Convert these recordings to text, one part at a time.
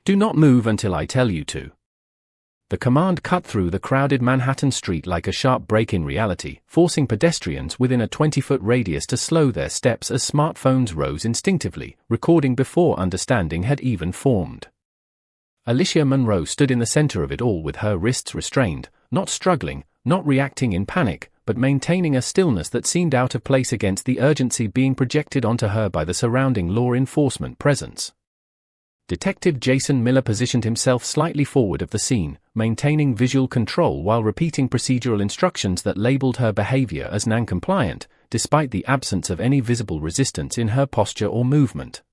Do not move until I tell you to. The command cut through the crowded Manhattan street like a sharp break in reality, forcing pedestrians within a 20-foot radius to slow their steps as smartphones rose instinctively, recording before understanding had even formed. Alicia Monroe stood in the center of it all with her wrists restrained, not struggling, not reacting in panic, but maintaining a stillness that seemed out of place against the urgency being projected onto her by the surrounding law enforcement presence. Detective Jason Miller positioned himself slightly forward of the scene, maintaining visual control while repeating procedural instructions that labeled her behavior as non-compliant, despite the absence of any visible resistance in her posture or movement.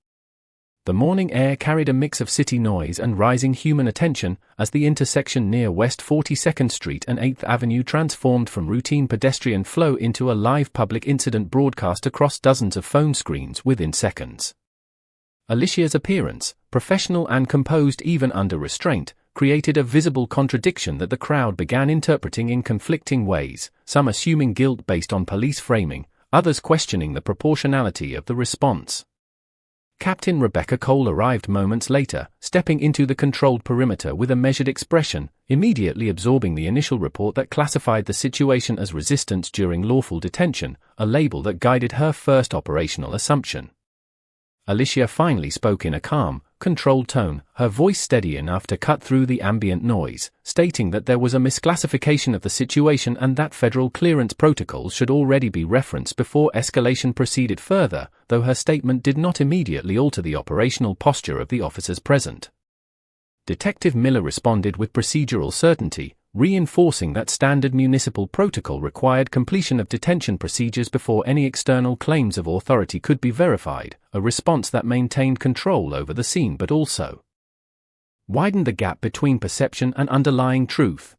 The morning air carried a mix of city noise and rising human attention as the intersection near West 42nd Street and 8th Avenue transformed from routine pedestrian flow into a live public incident broadcast across dozens of phone screens within seconds. Alicia's appearance, professional and composed even under restraint, created a visible contradiction that the crowd began interpreting in conflicting ways, some assuming guilt based on police framing, others questioning the proportionality of the response. Captain Rebecca Cole arrived moments later, stepping into the controlled perimeter with a measured expression, immediately absorbing the initial report that classified the situation as resistance during lawful detention, a label that guided her first operational assumption. Alicia finally spoke in a calm, controlled tone, her voice steady enough to cut through the ambient noise, stating that there was a misclassification of the situation and that federal clearance protocols should already be referenced before escalation proceeded further, though her statement did not immediately alter the operational posture of the officers present. Detective Miller responded with procedural certainty, reinforcing that standard municipal protocol required completion of detention procedures before any external claims of authority could be verified, a response that maintained control over the scene but also widened the gap between perception and underlying truth.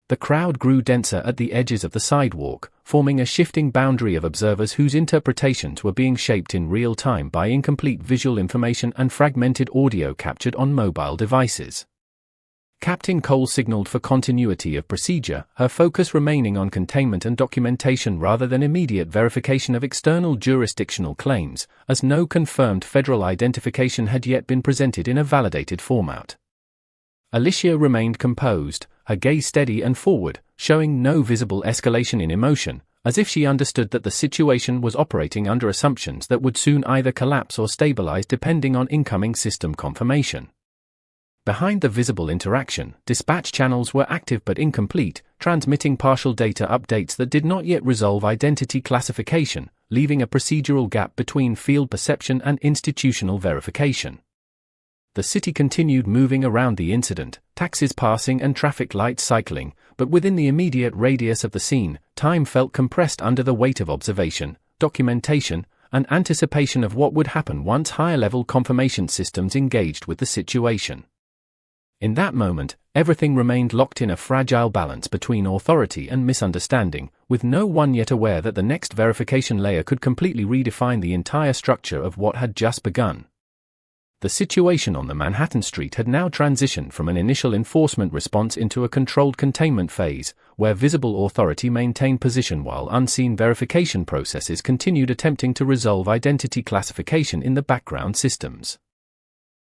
The crowd grew denser at the edges of the sidewalk, forming a shifting boundary of observers whose interpretations were being shaped in real time by incomplete visual information and fragmented audio captured on mobile devices. Captain Cole signaled for continuity of procedure, her focus remaining on containment and documentation rather than immediate verification of external jurisdictional claims, as no confirmed federal identification had yet been presented in a validated format. Alicia remained composed, her gaze steady and forward, showing no visible escalation in emotion, as if she understood that the situation was operating under assumptions that would soon either collapse or stabilize depending on incoming system confirmation. Behind the visible interaction, dispatch channels were active but incomplete, transmitting partial data updates that did not yet resolve identity classification, leaving a procedural gap between field perception and institutional verification. The city continued moving around the incident, taxis passing and traffic lights cycling, but within the immediate radius of the scene, time felt compressed under the weight of observation, documentation, and anticipation of what would happen once higher-level confirmation systems engaged with the situation. In that moment, everything remained locked in a fragile balance between authority and misunderstanding, with no one yet aware that the next verification layer could completely redefine the entire structure of what had just begun. The situation on the Manhattan street had now transitioned from an initial enforcement response into a controlled containment phase, where visible authority maintained position while unseen verification processes continued attempting to resolve identity classification in the background systems.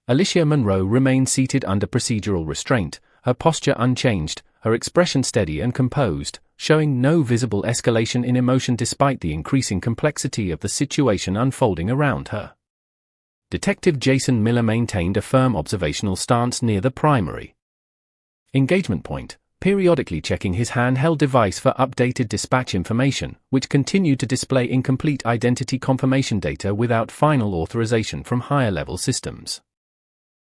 Alicia Monroe remained seated under procedural restraint, her posture unchanged, her expression steady and composed, showing no visible escalation in emotion despite the increasing complexity of the situation unfolding around her. Detective Jason Miller maintained a firm observational stance near the primary engagement point, periodically checking his handheld device for updated dispatch information, which continued to display incomplete identity confirmation data without final authorization from higher-level systems.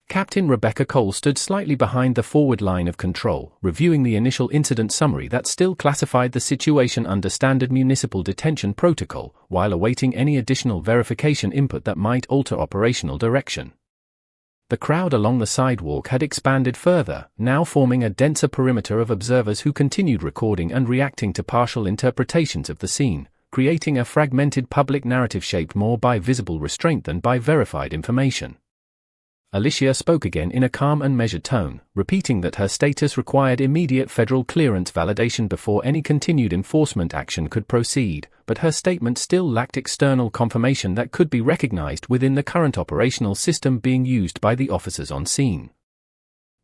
Captain Rebecca Cole stood slightly behind the forward line of control, reviewing the initial incident summary that still classified the situation under standard municipal detention protocol, while awaiting any additional verification input that might alter operational direction. The crowd along the sidewalk had expanded further, now forming a denser perimeter of observers who continued recording and reacting to partial interpretations of the scene, creating a fragmented public narrative shaped more by visible restraint than by verified information. Alicia spoke again in a calm and measured tone, repeating that her status required immediate federal clearance validation before any continued enforcement action could proceed, but her statement still lacked external confirmation that could be recognized within the current operational system being used by the officers on scene.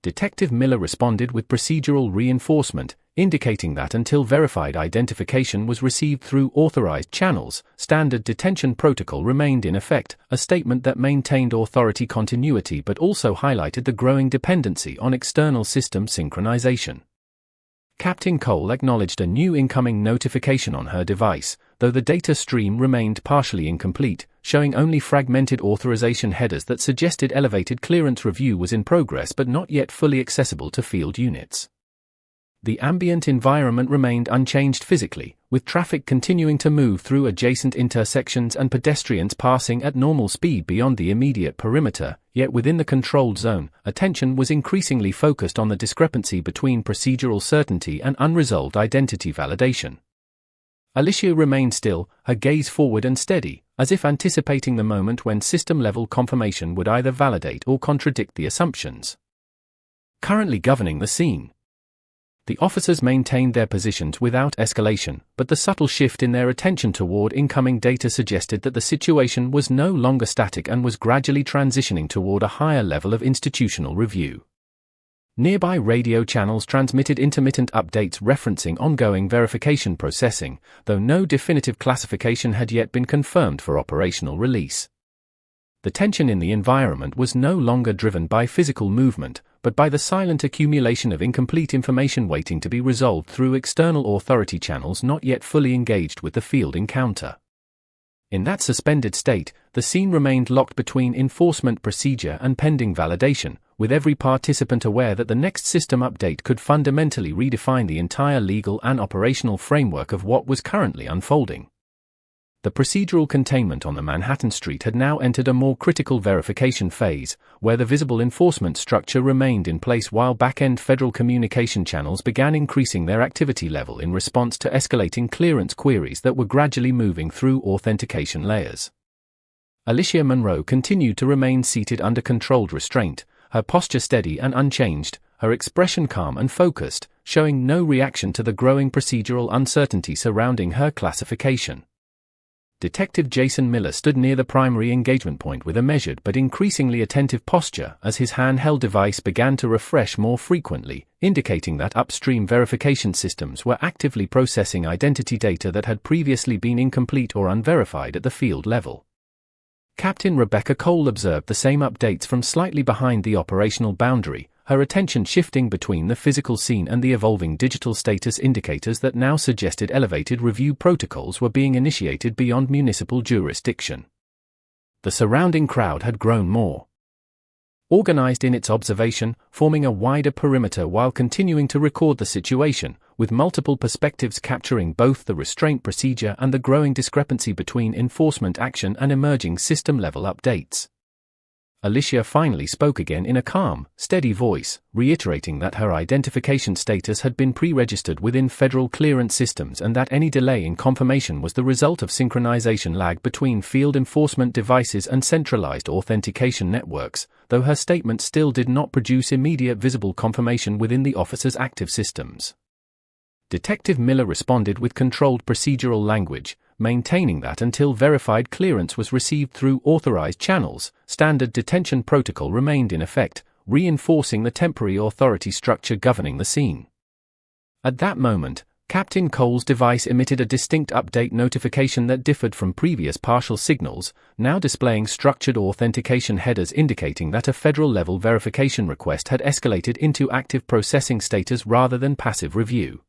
Detective Miller responded with procedural reinforcement, indicating that until verified identification was received through authorized channels, standard detention protocol remained in effect, a statement that maintained authority continuity but also highlighted the growing dependency on external system synchronization. Captain Cole acknowledged a new incoming notification on her device, though the data stream remained partially incomplete, showing only fragmented authorization headers that suggested elevated clearance review was in progress but not yet fully accessible to field units. The ambient environment remained unchanged physically, with traffic continuing to move through adjacent intersections and pedestrians passing at normal speed beyond the immediate perimeter, yet within the controlled zone, attention was increasingly focused on the discrepancy between procedural certainty and unresolved identity validation. Alicia remained still, her gaze forward and steady, as if anticipating the moment when system-level confirmation would either validate or contradict the assumptions currently governing the scene. The officers maintained their positions without escalation, but the subtle shift in their attention toward incoming data suggested that the situation was no longer static and was gradually transitioning toward a higher level of institutional review. Nearby radio channels transmitted intermittent updates referencing ongoing verification processing, though no definitive classification had yet been confirmed for operational release. The tension in the environment was no longer driven by physical movement, but by the silent accumulation of incomplete information waiting to be resolved through external authority channels not yet fully engaged with the field encounter. In that suspended state, the scene remained locked between enforcement procedure and pending validation, with every participant aware that the next system update could fundamentally redefine the entire legal and operational framework of what was currently unfolding. The procedural containment on the Manhattan Street had now entered a more critical verification phase, where the visible enforcement structure remained in place while back-end federal communication channels began increasing their activity level in response to escalating clearance queries that were gradually moving through authentication layers. Alicia Monroe continued to remain seated under controlled restraint, her posture steady and unchanged, her expression calm and focused, showing no reaction to the growing procedural uncertainty surrounding her classification. Detective Jason Miller stood near the primary engagement point with a measured but increasingly attentive posture as his handheld device began to refresh more frequently, indicating that upstream verification systems were actively processing identity data that had previously been incomplete or unverified at the field level. Captain Rebecca Cole observed the same updates from slightly behind the operational boundary, her attention shifting between the physical scene and the evolving digital status indicators that now suggested elevated review protocols were being initiated beyond municipal jurisdiction. The surrounding crowd had grown more organized in its observation, forming a wider perimeter while continuing to record the situation, with multiple perspectives capturing both the restraint procedure and the growing discrepancy between enforcement action and emerging system-level updates. Alicia finally spoke again in a calm, steady voice, reiterating that her identification status had been pre-registered within federal clearance systems and that any delay in confirmation was the result of synchronization lag between field enforcement devices and centralized authentication networks, though her statement still did not produce immediate visible confirmation within the officer's active systems. Detective Miller responded with controlled procedural language, maintaining that until verified clearance was received through authorized channels, standard detention protocol remained in effect, reinforcing the temporary authority structure governing the scene. At that moment, Captain Cole's device emitted a distinct update notification that differed from previous partial signals, now displaying structured authentication headers indicating that a federal-level verification request had escalated into active processing status rather than passive review.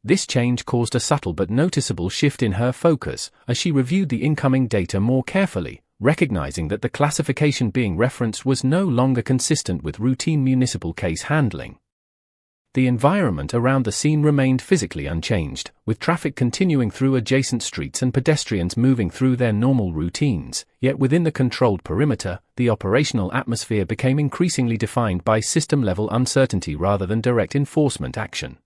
This change caused a subtle but noticeable shift in her focus, as she reviewed the incoming data more carefully, recognizing that the classification being referenced was no longer consistent with routine municipal case handling. The environment around the scene remained physically unchanged, with traffic continuing through adjacent streets and pedestrians moving through their normal routines, yet within the controlled perimeter, the operational atmosphere became increasingly defined by system-level uncertainty rather than direct enforcement action.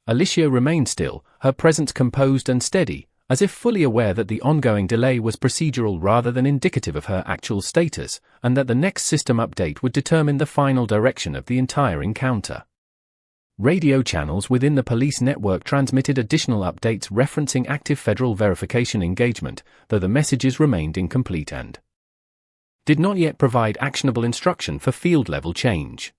Alicia remained still, her presence composed and steady, as if fully aware that the ongoing delay was procedural rather than indicative of her actual status, and that the next system update would determine the final direction of the entire encounter. Radio channels within the police network transmitted additional updates referencing active federal verification engagement, though the messages remained incomplete and did not yet provide actionable instruction for field-level change.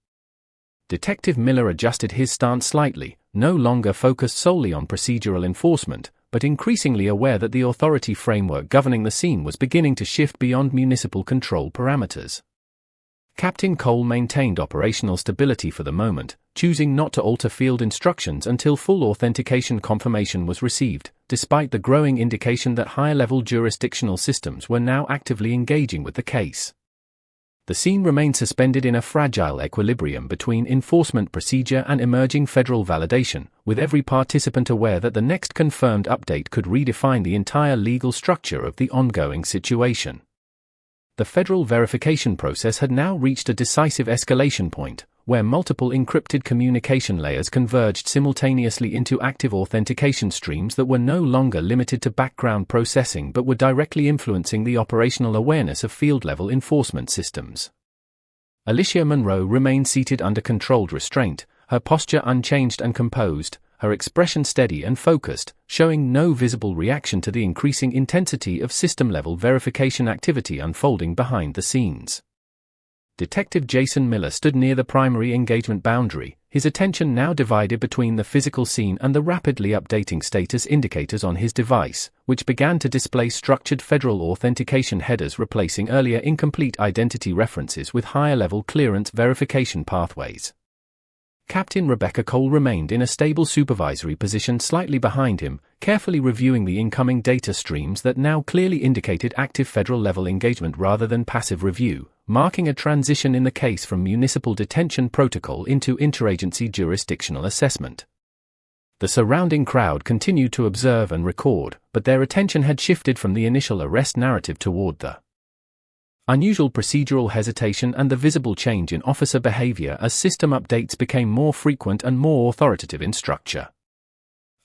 Detective Miller adjusted his stance slightly, no longer focused solely on procedural enforcement, but increasingly aware that the authority framework governing the scene was beginning to shift beyond municipal control parameters. Captain Cole maintained operational stability for the moment, choosing not to alter field instructions until full authentication confirmation was received, despite the growing indication that higher-level jurisdictional systems were now actively engaging with the case. The scene remained suspended in a fragile equilibrium between enforcement procedure and emerging federal validation, with every participant aware that the next confirmed update could redefine the entire legal structure of the ongoing situation. The federal verification process had now reached a decisive escalation point, where multiple encrypted communication layers converged simultaneously into active authentication streams that were no longer limited to background processing but were directly influencing the operational awareness of field-level enforcement systems. Alicia Monroe remained seated under controlled restraint, her posture unchanged and composed, her expression steady and focused, showing no visible reaction to the increasing intensity of system-level verification activity unfolding behind the scenes. Detective Jason Miller stood near the primary engagement boundary, his attention now divided between the physical scene and the rapidly updating status indicators on his device, which began to display structured federal authentication headers replacing earlier incomplete identity references with higher-level clearance verification pathways. Captain Rebecca Cole remained in a stable supervisory position slightly behind him, carefully reviewing the incoming data streams that now clearly indicated active federal-level engagement rather than passive review, marking a transition in the case from municipal detention protocol into interagency jurisdictional assessment. The surrounding crowd continued to observe and record, but their attention had shifted from the initial arrest narrative toward the unusual procedural hesitation and the visible change in officer behavior as system updates became more frequent and more authoritative in structure.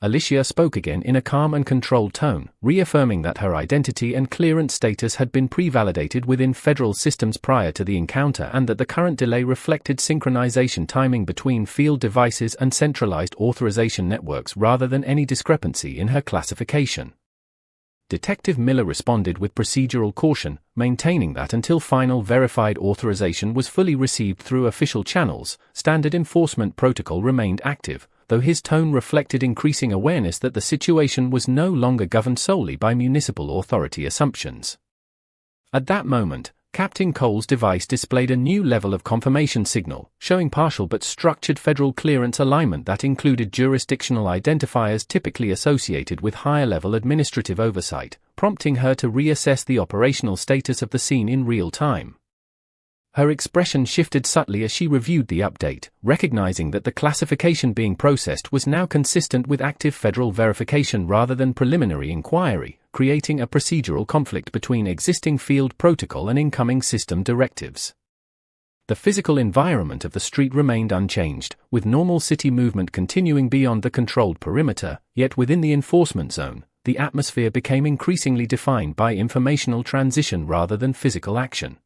Alicia spoke again in a calm and controlled tone, reaffirming that her identity and clearance status had been pre-validated within federal systems prior to the encounter and that the current delay reflected synchronization timing between field devices and centralized authorization networks rather than any discrepancy in her classification. Detective Miller responded with procedural caution, maintaining that until final verified authorization was fully received through official channels, standard enforcement protocol remained active, though his tone reflected increasing awareness that the situation was no longer governed solely by municipal authority assumptions. At that moment, Captain Cole's device displayed a new level of confirmation signal, showing partial but structured federal clearance alignment that included jurisdictional identifiers typically associated with higher-level administrative oversight, prompting her to reassess the operational status of the scene in real time. Her expression shifted subtly as she reviewed the update, recognizing that the classification being processed was now consistent with active federal verification rather than preliminary inquiry, creating a procedural conflict between existing field protocol and incoming system directives. The physical environment of the street remained unchanged, with normal city movement continuing beyond the controlled perimeter, yet within the enforcement zone, the atmosphere became increasingly defined by informational transition rather than physical action.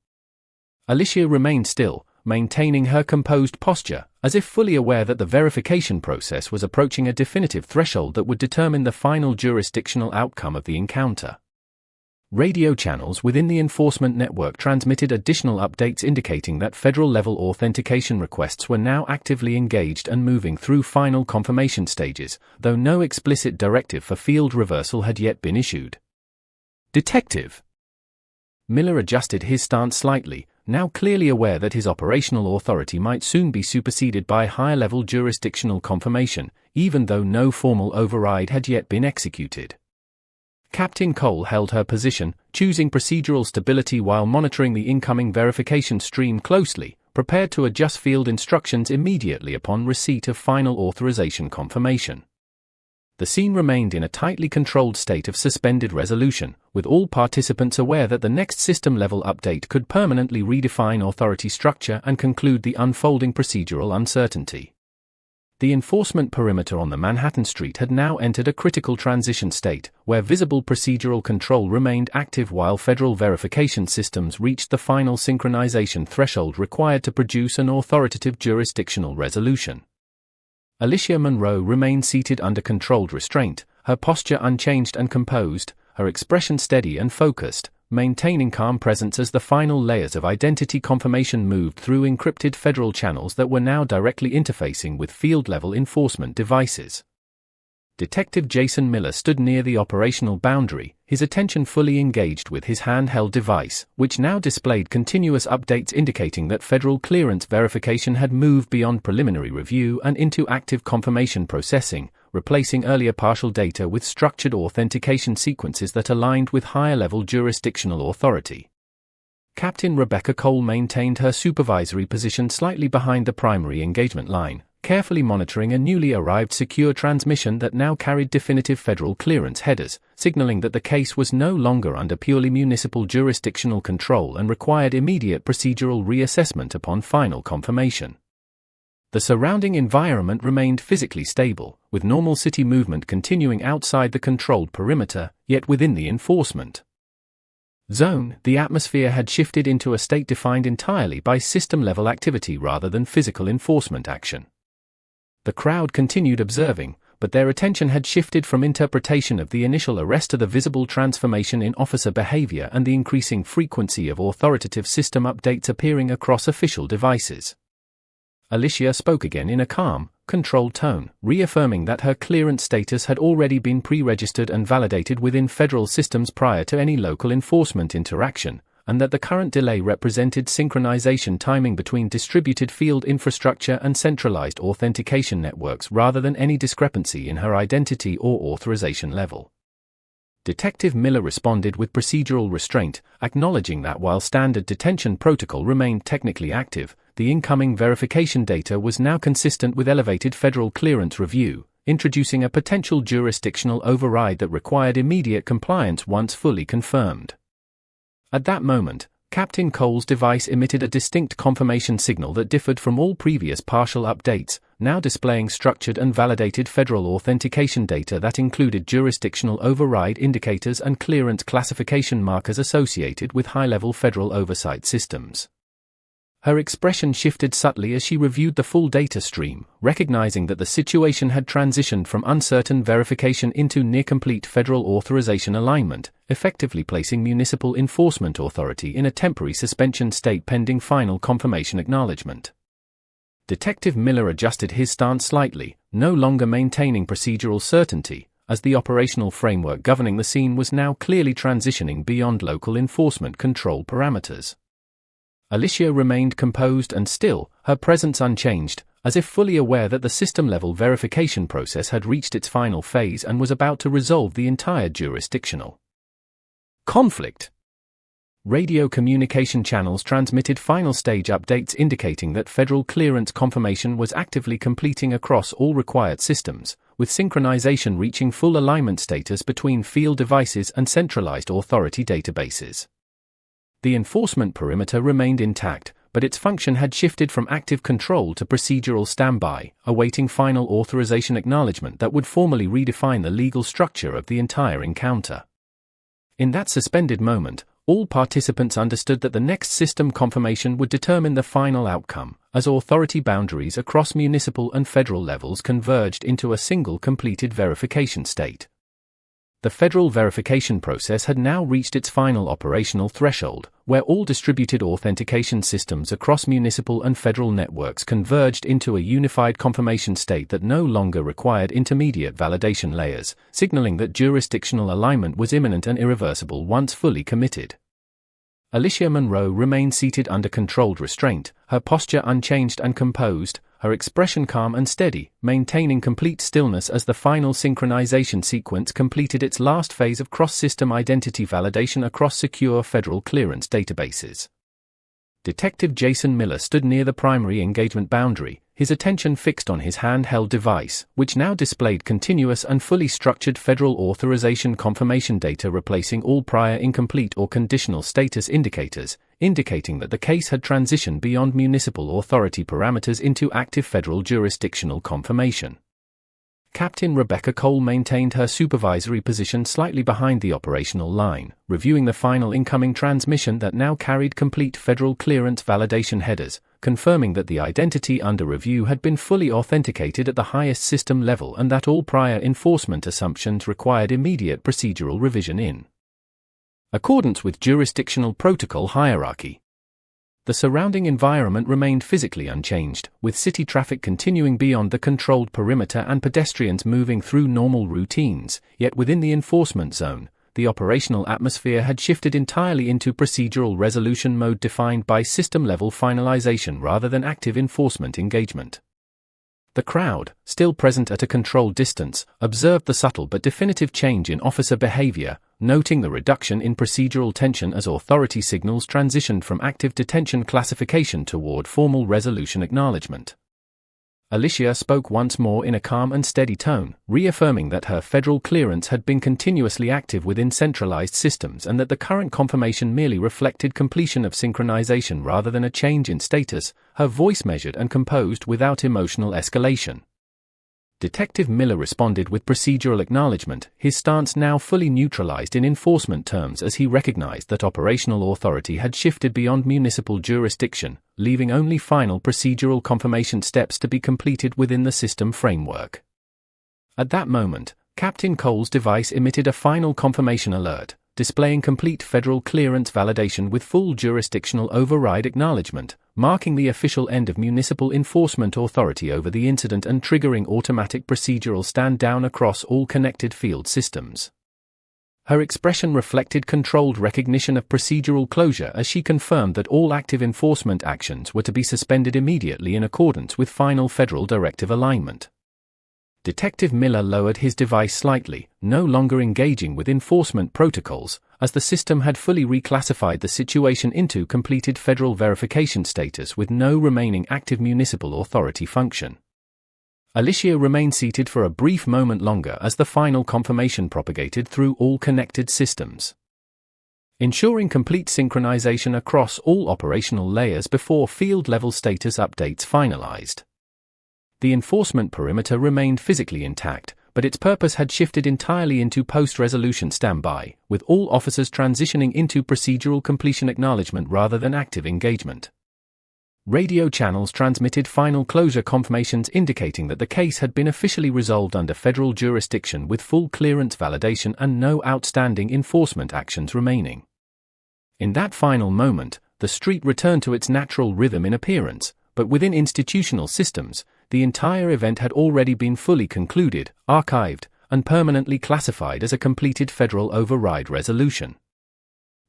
Alicia remained still, maintaining her composed posture, as if fully aware that the verification process was approaching a definitive threshold that would determine the final jurisdictional outcome of the encounter. Radio channels within the enforcement network transmitted additional updates indicating that federal-level authentication requests were now actively engaged and moving through final confirmation stages, though no explicit directive for field reversal had yet been issued. Detective Miller adjusted his stance slightly, now clearly aware that his operational authority might soon be superseded by higher-level jurisdictional confirmation, even though no formal override had yet been executed. Captain Cole held her position, choosing procedural stability while monitoring the incoming verification stream closely, prepared to adjust field instructions immediately upon receipt of final authorization confirmation. The scene remained in a tightly controlled state of suspended resolution, with all participants aware that the next system-level update could permanently redefine authority structure and conclude the unfolding procedural uncertainty. The enforcement perimeter on the Manhattan Street had now entered a critical transition state, where visible procedural control remained active while federal verification systems reached the final synchronization threshold required to produce an authoritative jurisdictional resolution. Alicia Monroe remained seated under controlled restraint, her posture unchanged and composed, her expression steady and focused, maintaining calm presence as the final layers of identity confirmation moved through encrypted federal channels that were now directly interfacing with field-level enforcement devices. Detective Jason Miller stood near the operational boundary, his attention fully engaged with his handheld device, which now displayed continuous updates indicating that federal clearance verification had moved beyond preliminary review and into active confirmation processing, replacing earlier partial data with structured authentication sequences that aligned with higher-level jurisdictional authority. Captain Rebecca Cole maintained her supervisory position slightly behind the primary engagement line, carefully monitoring a newly arrived secure transmission that now carried definitive federal clearance headers, signaling that the case was no longer under purely municipal jurisdictional control and required immediate procedural reassessment upon final confirmation. The surrounding environment remained physically stable, with normal city movement continuing outside the controlled perimeter, yet within the enforcement zone. The atmosphere had shifted into a state defined entirely by system-level activity rather than physical enforcement action. The crowd continued observing, but their attention had shifted from interpretation of the initial arrest to the visible transformation in officer behavior and the increasing frequency of authoritative system updates appearing across official devices. Alicia spoke again in a calm, controlled tone, reaffirming that her clearance status had already been pre-registered and validated within federal systems prior to any local enforcement interaction, and that the current delay represented synchronization timing between distributed field infrastructure and centralized authentication networks rather than any discrepancy in her identity or authorization level. Detective Miller responded with procedural restraint, acknowledging that while standard detention protocol remained technically active, the incoming verification data was now consistent with elevated federal clearance review, introducing a potential jurisdictional override that required immediate compliance once fully confirmed. At that moment, Captain Cole's device emitted a distinct confirmation signal that differed from all previous partial updates, now displaying structured and validated federal authentication data that included jurisdictional override indicators and clearance classification markers associated with high-level federal oversight systems. Her expression shifted subtly as she reviewed the full data stream, recognizing that the situation had transitioned from uncertain verification into near-complete federal authorization alignment, effectively placing municipal enforcement authority in a temporary suspension state pending final confirmation acknowledgment. Detective Miller adjusted his stance slightly, no longer maintaining procedural certainty, as the operational framework governing the scene was now clearly transitioning beyond local enforcement control parameters. Alicia remained composed and still, her presence unchanged, as if fully aware that the system-level verification process had reached its final phase and was about to resolve the entire jurisdictional conflict. Radio communication channels transmitted final stage updates indicating that federal clearance confirmation was actively completing across all required systems, with synchronization reaching full alignment status between field devices and centralized authority databases. The enforcement perimeter remained intact, but its function had shifted from active control to procedural standby, awaiting final authorization acknowledgement that would formally redefine the legal structure of the entire encounter. In that suspended moment, all participants understood that the next system confirmation would determine the final outcome, as authority boundaries across municipal and federal levels converged into a single completed verification state. The federal verification process had now reached its final operational threshold, where all distributed authentication systems across municipal and federal networks converged into a unified confirmation state that no longer required intermediate validation layers, signaling that jurisdictional alignment was imminent and irreversible once fully committed. Alicia Monroe remained seated under controlled restraint, her posture unchanged and composed, her expression calm and steady, maintaining complete stillness as the final synchronization sequence completed its last phase of cross-system identity validation across secure federal clearance databases. Detective Jason Miller stood near the primary engagement boundary, his attention fixed on his handheld device, which now displayed continuous and fully structured federal authorization confirmation data replacing all prior incomplete or conditional status indicators, indicating that the case had transitioned beyond municipal authority parameters into active federal jurisdictional confirmation. Captain Rebecca Cole maintained her supervisory position slightly behind the operational line, reviewing the final incoming transmission that now carried complete federal clearance validation headers, confirming that the identity under review had been fully authenticated at the highest system level and that all prior enforcement assumptions required immediate procedural revision in accordance with jurisdictional protocol hierarchy. The surrounding environment remained physically unchanged, with city traffic continuing beyond the controlled perimeter and pedestrians moving through normal routines, yet within the enforcement zone, the operational atmosphere had shifted entirely into procedural resolution mode defined by system-level finalization rather than active enforcement engagement. The crowd, still present at a controlled distance, observed the subtle but definitive change in officer behavior, noting the reduction in procedural tension as authority signals transitioned from active detention classification toward formal resolution acknowledgment. Alicia spoke once more in a calm and steady tone, reaffirming that her federal clearance had been continuously active within centralized systems and that the current confirmation merely reflected completion of synchronization rather than a change in status, her voice measured and composed without emotional escalation. Detective Miller responded with procedural acknowledgment, his stance now fully neutralized in enforcement terms as he recognized that operational authority had shifted beyond municipal jurisdiction, leaving only final procedural confirmation steps to be completed within the system framework. At that moment, Captain Cole's device emitted a final confirmation alert, displaying complete federal clearance validation with full jurisdictional override acknowledgment, marking the official end of municipal enforcement authority over the incident and triggering automatic procedural stand-down across all connected field systems. Her expression reflected controlled recognition of procedural closure as she confirmed that all active enforcement actions were to be suspended immediately in accordance with final federal directive alignment. Detective Miller lowered his device slightly, no longer engaging with enforcement protocols, as the system had fully reclassified the situation into completed federal verification status with no remaining active municipal authority function. Alicia remained seated for a brief moment longer as the final confirmation propagated through all connected systems, ensuring complete synchronization across all operational layers before field-level status updates finalized. The enforcement perimeter remained physically intact, but its purpose had shifted entirely into post-resolution standby, with all officers transitioning into procedural completion acknowledgement rather than active engagement. Radio channels transmitted final closure confirmations indicating that the case had been officially resolved under federal jurisdiction with full clearance validation and no outstanding enforcement actions remaining. In that final moment, the street returned to its natural rhythm in appearance, but within institutional systems, the entire event had already been fully concluded, archived, and permanently classified as a completed federal override resolution.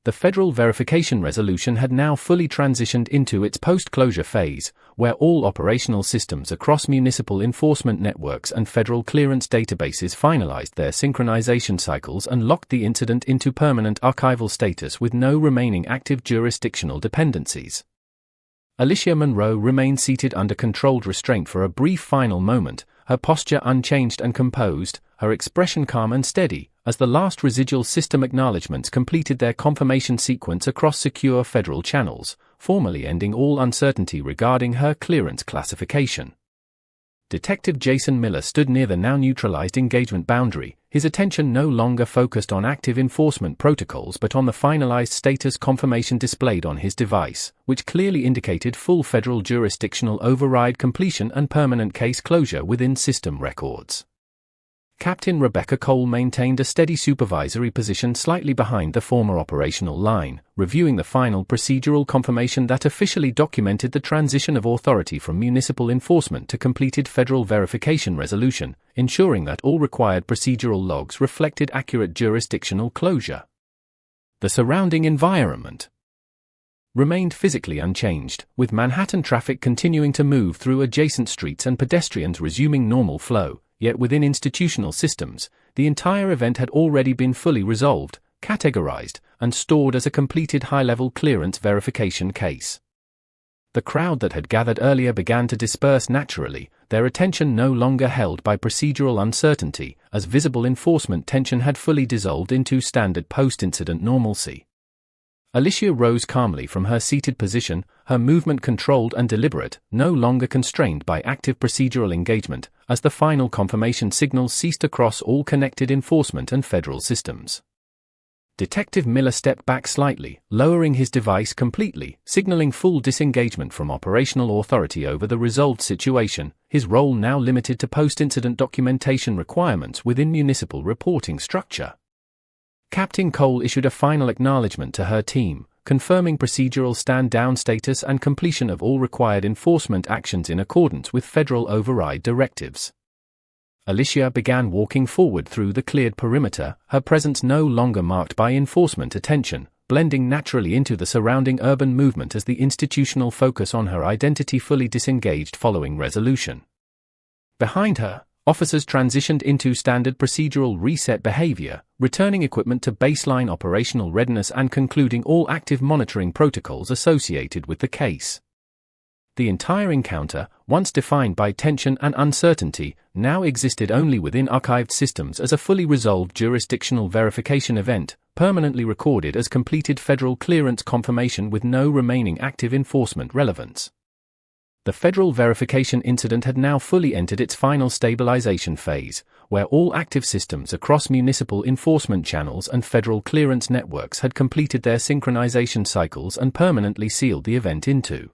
The federal verification resolution had now fully transitioned into its post-closure phase, where all operational systems across municipal enforcement networks and federal clearance databases finalized their synchronization cycles and locked the incident into permanent archival status with no remaining active jurisdictional dependencies. Alicia Monroe remained seated under controlled restraint for a brief final moment, her posture unchanged and composed, her expression calm and steady, as the last residual system acknowledgements completed their confirmation sequence across secure federal channels, formally ending all uncertainty regarding her clearance classification. Detective Jason Miller stood near the now neutralized engagement boundary, his attention no longer focused on active enforcement protocols but on the finalized status confirmation displayed on his device, which clearly indicated full federal jurisdictional override completion and permanent case closure within system records. Captain Rebecca Cole maintained a steady supervisory position slightly behind the former operational line, reviewing the final procedural confirmation that officially documented the transition of authority from municipal enforcement to completed federal verification resolution, ensuring that all required procedural logs reflected accurate jurisdictional closure. The surrounding environment remained physically unchanged, with Manhattan traffic continuing to move through adjacent streets and pedestrians resuming normal flow. Yet within institutional systems, the entire event had already been fully resolved, categorized, and stored as a completed high-level clearance verification case. The crowd that had gathered earlier began to disperse naturally, their attention no longer held by procedural uncertainty, as visible enforcement tension had fully dissolved into standard post-incident normalcy. Alicia rose calmly from her seated position, her movement controlled and deliberate, no longer constrained by active procedural engagement, as the final confirmation signals ceased across all connected enforcement and federal systems. Detective Miller stepped back slightly, lowering his device completely, signaling full disengagement from operational authority over the resolved situation, his role now limited to post-incident documentation requirements within municipal reporting structure. Captain Cole issued a final acknowledgment to her team, confirming procedural stand-down status and completion of all required enforcement actions in accordance with federal override directives. Alicia began walking forward through the cleared perimeter, her presence no longer marked by enforcement attention, blending naturally into the surrounding urban movement as the institutional focus on her identity fully disengaged following resolution. Behind her, officers transitioned into standard procedural reset behavior, returning equipment to baseline operational readiness and concluding all active monitoring protocols associated with the case. The entire encounter, once defined by tension and uncertainty, now existed only within archived systems as a fully resolved jurisdictional verification event, permanently recorded as completed federal clearance confirmation with no remaining active enforcement relevance. The federal verification incident had now fully entered its final stabilization phase, where all active systems across municipal enforcement channels and federal clearance networks had completed their synchronization cycles and permanently sealed the event into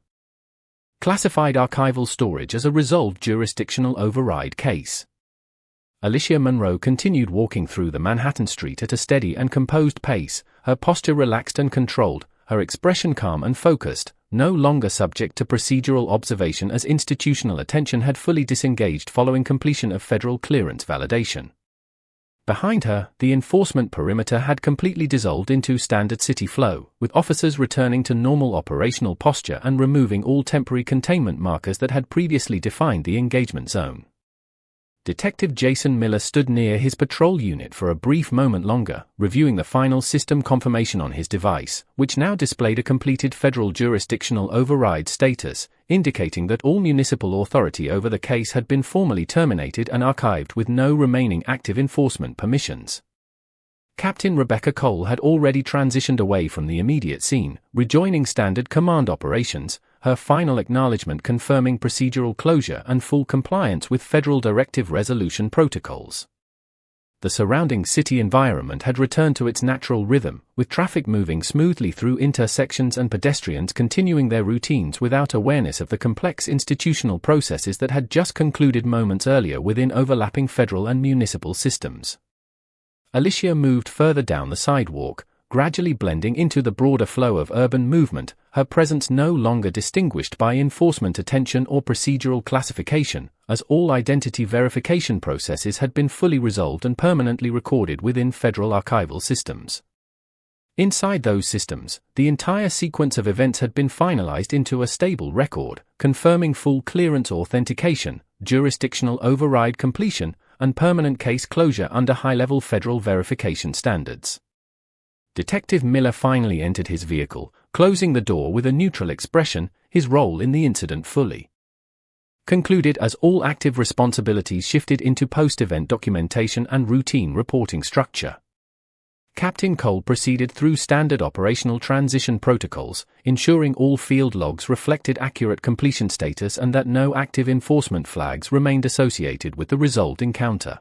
classified archival storage as a resolved jurisdictional override case. Alicia Monroe continued walking through the Manhattan street at a steady and composed pace, her posture relaxed and controlled, her expression calm and focused, no longer subject to procedural observation as institutional attention had fully disengaged following completion of federal clearance validation. Behind her, the enforcement perimeter had completely dissolved into standard city flow, with officers returning to normal operational posture and removing all temporary containment markers that had previously defined the engagement zone. Detective Jason Miller stood near his patrol unit for a brief moment longer, reviewing the final system confirmation on his device, which now displayed a completed federal jurisdictional override status, indicating that all municipal authority over the case had been formally terminated and archived with no remaining active enforcement permissions. Captain Rebecca Cole had already transitioned away from the immediate scene, rejoining standard command operations, her final acknowledgement confirming procedural closure and full compliance with federal directive resolution protocols. The surrounding city environment had returned to its natural rhythm, with traffic moving smoothly through intersections and pedestrians continuing their routines without awareness of the complex institutional processes that had just concluded moments earlier within overlapping federal and municipal systems. Alicia moved further down the sidewalk, gradually blending into the broader flow of urban movement, her presence no longer distinguished by enforcement attention or procedural classification, as all identity verification processes had been fully resolved and permanently recorded within federal archival systems. Inside those systems, the entire sequence of events had been finalized into a stable record, confirming full clearance authentication, jurisdictional override completion, and permanent case closure under high-level federal verification standards. Detective Miller finally entered his vehicle, closing the door with a neutral expression, his role in the incident fully concluded as all active responsibilities shifted into post-event documentation and routine reporting structure. Captain Cole proceeded through standard operational transition protocols, ensuring all field logs reflected accurate completion status and that no active enforcement flags remained associated with the resolved encounter.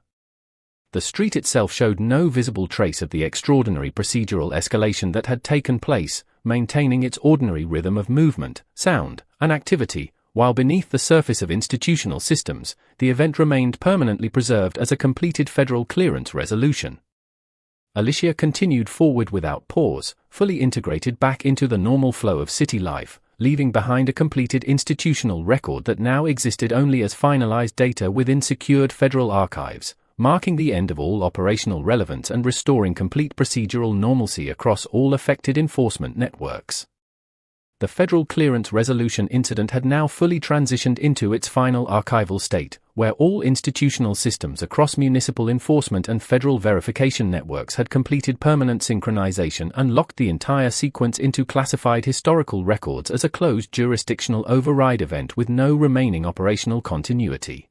The street itself showed no visible trace of the extraordinary procedural escalation that had taken place, maintaining its ordinary rhythm of movement, sound, and activity, while beneath the surface of institutional systems, the event remained permanently preserved as a completed federal clearance resolution. Alicia continued forward without pause, fully integrated back into the normal flow of city life, leaving behind a completed institutional record that now existed only as finalized data within secured federal archives, marking the end of all operational relevance and restoring complete procedural normalcy across all affected enforcement networks. The federal clearance resolution incident had now fully transitioned into its final archival state, where all institutional systems across municipal enforcement and federal verification networks had completed permanent synchronization and locked the entire sequence into classified historical records as a closed jurisdictional override event with no remaining operational continuity.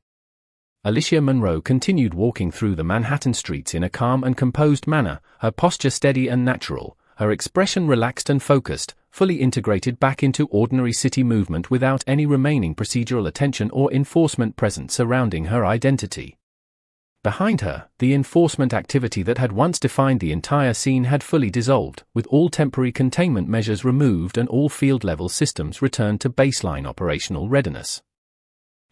Alicia Monroe continued walking through the Manhattan streets in a calm and composed manner, her posture steady and natural, her expression relaxed and focused, fully integrated back into ordinary city movement without any remaining procedural attention or enforcement present surrounding her identity. Behind her, the enforcement activity that had once defined the entire scene had fully dissolved, with all temporary containment measures removed and all field-level systems returned to baseline operational readiness.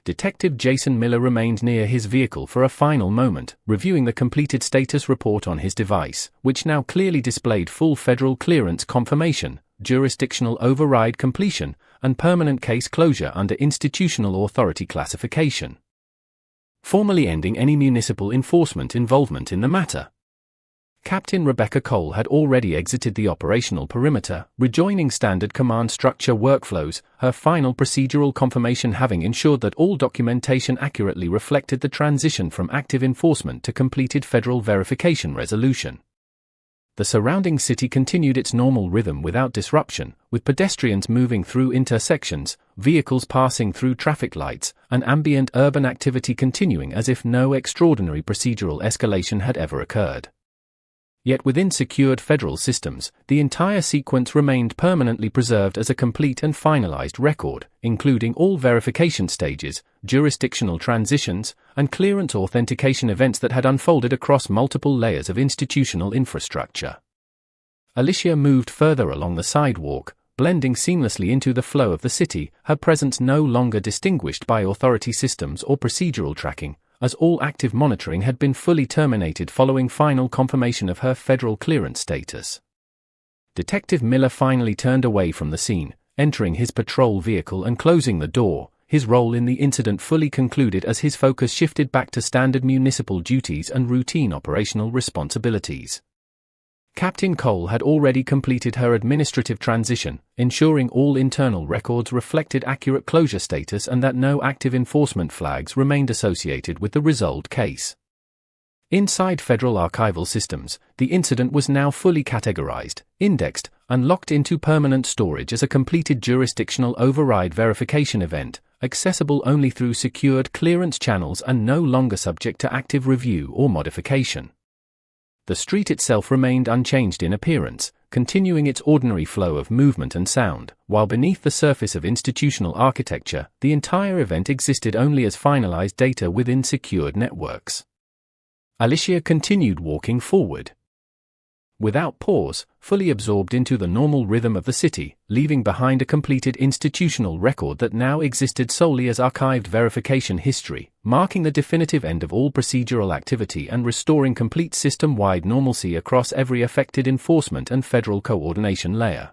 Detective Jason Miller remained near his vehicle for a final moment, reviewing the completed status report on his device, which now clearly displayed full federal clearance confirmation, jurisdictional override completion, and permanent case closure under institutional authority classification, formally ending any municipal enforcement involvement in the matter. Captain Rebecca Cole had already exited the operational perimeter, rejoining standard command structure workflows, her final procedural confirmation having ensured that all documentation accurately reflected the transition from active enforcement to completed federal verification resolution. The surrounding city continued its normal rhythm without disruption, with pedestrians moving through intersections, vehicles passing through traffic lights, and ambient urban activity continuing as if no extraordinary procedural escalation had ever occurred. Yet within secured federal systems, the entire sequence remained permanently preserved as a complete and finalized record, including all verification stages, jurisdictional transitions, and clearance authentication events that had unfolded across multiple layers of institutional infrastructure. Alicia moved further along the sidewalk, blending seamlessly into the flow of the city, her presence no longer distinguished by authority systems or procedural tracking, as all active monitoring had been fully terminated following final confirmation of her federal clearance status. Detective Miller finally turned away from the scene, entering his patrol vehicle and closing the door, his role in the incident fully concluded as his focus shifted back to standard municipal duties and routine operational responsibilities. Captain Cole had already completed her administrative transition, ensuring all internal records reflected accurate closure status and that no active enforcement flags remained associated with the resolved case. Inside federal archival systems, the incident was now fully categorized, indexed, and locked into permanent storage as a completed jurisdictional override verification event, accessible only through secured clearance channels and no longer subject to active review or modification. The street itself remained unchanged in appearance, continuing its ordinary flow of movement and sound, while beneath the surface of institutional architecture, the entire event existed only as finalized data within secured networks. Alicia continued walking forward, without pause, fully absorbed into the normal rhythm of the city, leaving behind a completed institutional record that now existed solely as archived verification history, marking the definitive end of all procedural activity and restoring complete system-wide normalcy across every affected enforcement and federal coordination layer.